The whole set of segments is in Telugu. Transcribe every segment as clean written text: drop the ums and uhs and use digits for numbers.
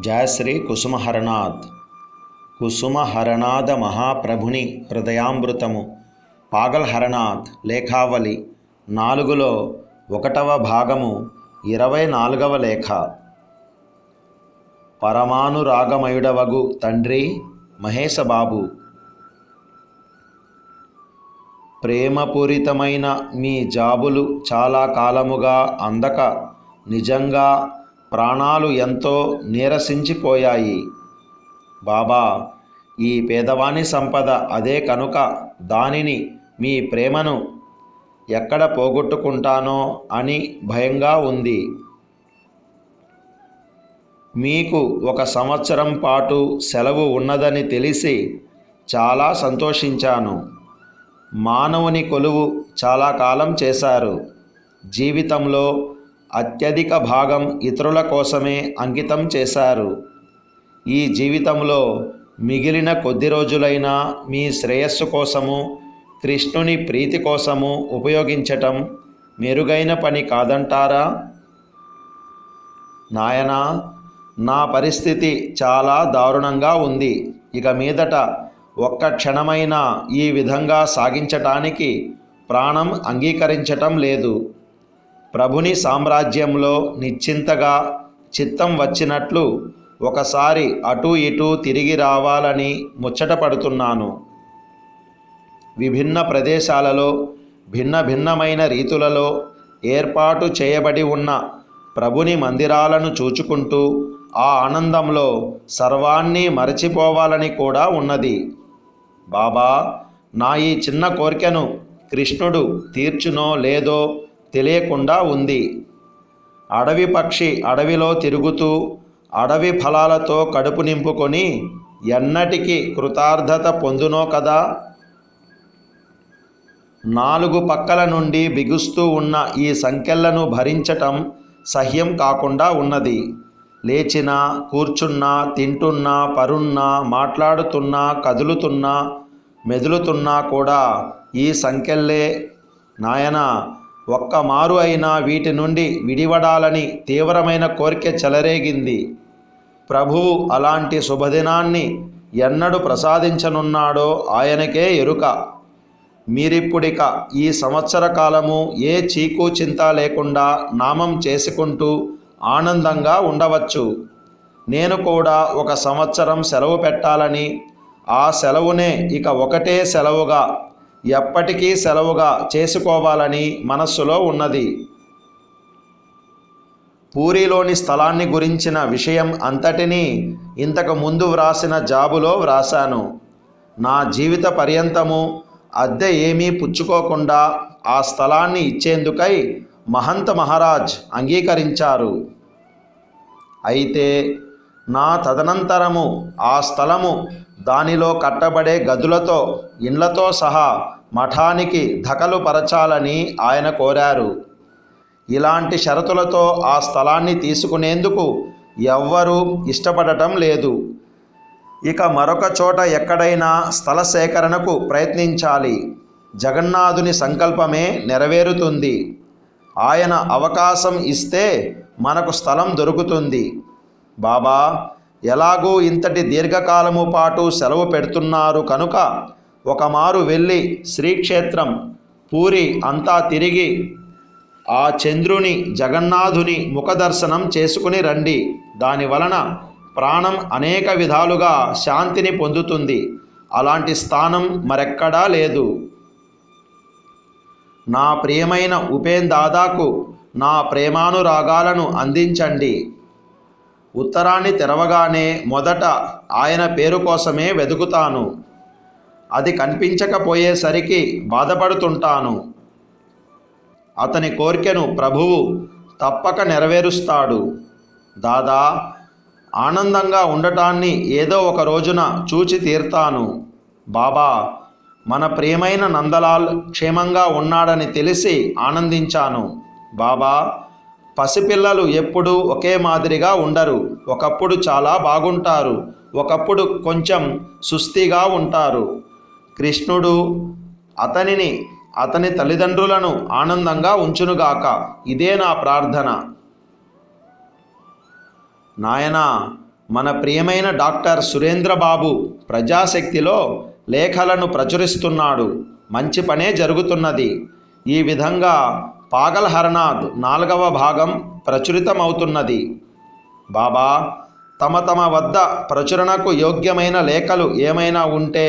జయ శ్రీ కుసుమహరనాథ్. కుసుమహరనాథ మహాప్రభుని హృదయామృతము పాగల్ హరనాథ్ లేఖావళి 4లో 1వ భాగము 24వ లేఖ. పరమానురాగమయుడవగు తండ్రి మహేశబాబు, ప్రేమపూరితమైన మీ జాబులు చాలా కాలముగా అందక నిజంగా ప్రాణాలు ఎంతో నీరసించిపోయాయి. బాబా, ఈ పేదవాని సంపద అదే కనుక దానిని, మీ ప్రేమను ఎక్కడ పోగొట్టుకుంటానో అని భయంగా ఉంది. మీకు 1 సంవత్సరం పాటు సెలవు ఉన్నదని తెలిసి చాలా సంతోషించాను. మానవుని కొలువు చాలా కాలం చేశారు. జీవితంలో అత్యధిక భాగం ఇతరుల కోసమే అంకితం చేశారు. ఈ జీవితంలో మిగిలిన కొద్ది రోజులైనా మీ శ్రేయస్సు కోసము, కృష్ణుని ప్రీతి కోసము ఉపయోగించటం మెరుగైన పని కాదంటారా? నాయనా, నా పరిస్థితి చాలా దారుణంగా ఉంది. ఇక మీదట ఒక్క క్షణమైనా ఈ విధంగా సాగించటానికి ప్రాణం అంగీకరించటం లేదు. ప్రభుని సామ్రాజ్యంలో నిశ్చింతగా చిత్తం వచ్చినట్లు ఒకసారి అటూ ఇటూ తిరిగి రావాలని ముచ్చటపడుతున్నాను. విభిన్న ప్రదేశాలలో భిన్నమైన రీతులలో ఏర్పాటు చేయబడి ఉన్న ప్రభుని మందిరాలను చూచుకుంటూ ఆ ఆనందంలో సర్వాన్ని మరచిపోవాలని కూడా ఉన్నది. బాబా, నా ఈ చిన్న కోరికను కృష్ణుడు తీర్చునో లేదో తెలియకుండా ఉంది. అడవి పక్షి అడవిలో తిరుగుతూ అడవి ఫలాలతో కడుపు నింపుకొని ఎన్నటికీ కృతార్థత పొందునో కదా. 4 పక్కల నుండి బిగుస్తూ ఉన్న ఈ సంకెళ్లను భరించటం సహ్యం కాకుండా ఉన్నది. లేచినా, కూర్చున్నా, తింటున్నా, పరున్నా, మాట్లాడుతున్నా, కదులుతున్నా, మెదులుతున్నా కూడా ఈ సంకెళ్ళే. నాయనా, ఒక్క మారు అయినా వీటి నుండి విడివడాలని తీవ్రమైన కోరిక చెలరేగింది. ప్రభువు అలాంటి శుభదినాన్ని ఎన్నడు ప్రసాదించనున్నాడో ఆయనకే ఎరుక. మీరిప్పుడిక ఈ సంవత్సర కాలము ఏ చీకు చింత లేకుండా నామం చేసుకుంటూ ఆనందంగా ఉండవచ్చు. నేను కూడా 1 సంవత్సరం సెలవు పెట్టాలని, ఆ సెలవునే ఇక ఒకటే సెలవుగా, ఎప్పటికీ సెలవుగా చేసుకోవాలని మనస్సులో ఉన్నది. పూరిలోని స్థలాన్ని గురించిన విషయం అంతటినీ ఇంతకు ముందు వ్రాసిన జాబులో వ్రాశాను. నా జీవిత పర్యంతము అద్దె ఏమీ పుచ్చుకోకుండా ఆ స్థలాన్ని ఇచ్చేందుకై మహంత మహారాజ్ అంగీకరించారు. అయితే నా తదనంతరము ఆ స్థలము, దానిలో కట్టబడే గదులతో, ఇండ్లతో సహా మఠానికి దఖలు పరచాలని ఆయన కోరారు. ఇలాంటి షరతులతో ఆ స్థలాన్ని తీసుకునేందుకు ఎవ్వరూ ఇష్టపడటం లేదు. ఇక మరొక చోట ఎక్కడైనా స్థల సేకరణకు ప్రయత్నించాలి. జగన్నాథుని సంకల్పమే నెరవేరుతుంది. ఆయన అవకాశం ఇస్తే మనకు స్థలం దొరుకుతుంది. బాబా, ఎలాగూ ఇంతటి దీర్ఘకాలము పాటు సెలవు పెడుతున్నారు కనుక ఒకమారు వెళ్ళి శ్రీక్షేత్రం పూరి అంతా తిరిగి ఆ చంద్రుని, జగన్నాథుని ముఖదర్శనం చేసుకుని రండి. దానివలన ప్రాణం అనేక విధాలుగా శాంతిని పొందుతుంది. అలాంటి స్థానం మరెక్కడా లేదు. నా ప్రియమైన ఉపేన్ దాదాకు నా ప్రేమానురాగాలను అందించండి. ఉత్తరాన్ని తెరవగానే మొదట ఆయన పేరు కోసమే వెతుకుతాను. అది కనిపించకపోయేసరికి బాధపడుతుంటాను. అతని కోరికను ప్రభువు తప్పక నెరవేరుస్తాడు. దాదా, ఆనందంగా ఉండటాన్ని ఏదో ఒక రోజున చూచి తీర్తాను. బాబా, మన ప్రియమైన నందలాల్ క్షేమంగా ఉన్నాడని తెలిసి ఆనందించాను. బాబా, పసిపిల్లలు ఎప్పుడూ ఒకే మాదిరిగా ఉండరు. ఒకప్పుడు చాలా బాగుంటారు, ఒకప్పుడు కొంచెం సుస్థిగా ఉంటారు. కృష్ణుడు అతని తల్లిదండ్రులను ఆనందంగా ఉంచునుగాక. ఇదే నా ప్రార్థన. నాయనా, మన ప్రియమైన డాక్టర్ సురేంద్రబాబు ప్రజాశక్తిలో లేఖలను ప్రచురిస్తున్నాడు. మంచి పనే జరుగుతున్నది. ఈ విధంగా పాగల్ హరనాథ్ 4వ భాగం ప్రచురితమవుతున్నది. బాబా, తమ వద్ద ప్రచురణకు యోగ్యమైన లేఖలు ఏమైనా ఉంటే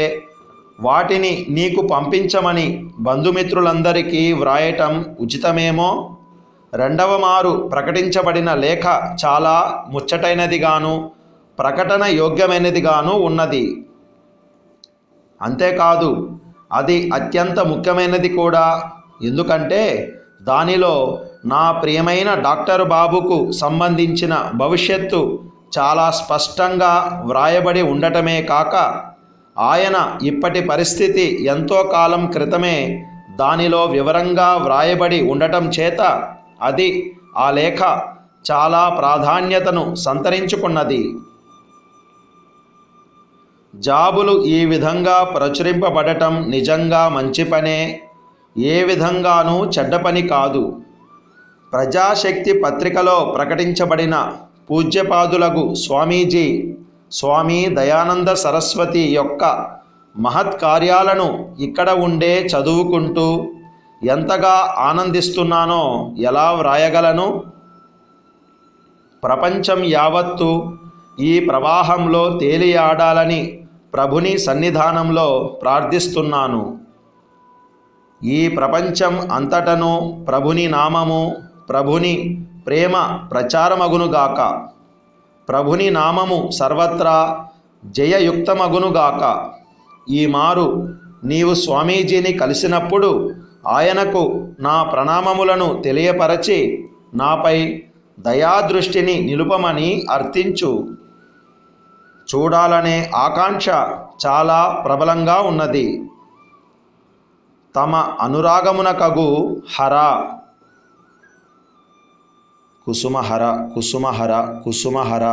వాటిని నీకు పంపించమని బంధుమిత్రులందరికీ వ్రాయటం ఉచితమేమో. 2వ మారు ప్రకటించబడిన లేఖ చాలా ముచ్చటైనదిగాను ప్రకటన యోగ్యమైనదిగాను ఉన్నది. అంతేకాదు, అది అత్యంత ముఖ్యమైనది కూడా. ఎందుకంటే దానిలో నా ప్రియమైన డాక్టర్ బాబుకు సంబంధించిన భవిష్యత్తు చాలా స్పష్టంగా వ్రాయబడి ఉండటమే కాక, ఆయన ఇప్పటి పరిస్థితి ఎంతో కాలం క్రితమే దానిలో వివరంగా వ్రాయబడి ఉండటం చేత అది ఆ లేఖ చాలా ప్రాధాన్యతను సంతరించుకున్నది. జాబులు ఈ విధంగా ప్రచురింపబడటం నిజంగా మంచి పనే, ఏ విధంగానూ చెడ్డ పని కాదు. ప్రజాశక్తి పత్రికలో ప్రకటించబడిన పూజ్యపాదులగు స్వామీజీ స్వామి దయానంద సరస్వతి యొక్క మహత్కార్యాలను ఇక్కడ ఉండే చదువుకుంటూ ఎంతగా ఆనందిస్తున్నానో ఎలా వ్రాయగలను? ప్రపంచం యావత్తు ఈ ప్రవాహంలో తేలియాడాలని ప్రభుని సన్నిధానంలో ప్రార్థిస్తున్నాను. ఈ ప్రపంచం అంతటను ప్రభుని నామము, ప్రభుని ప్రేమ ప్రచారమగునుగాక. ప్రభుని నామము సర్వత్రా జయయుక్తమగునుగాక. ఈ మారు నీవు స్వామీజీని కలిసినప్పుడు ఆయనకు నా ప్రణామములను తెలియపరచి నాపై దయాదృష్టిని నిలుపమని అర్థించు. చూడాలనే ఆకాంక్ష చాలా ప్రబలంగా ఉన్నది. తమ అనురాగమునకగు హర. కుసుమహర కుసుమహర కుసుమహర.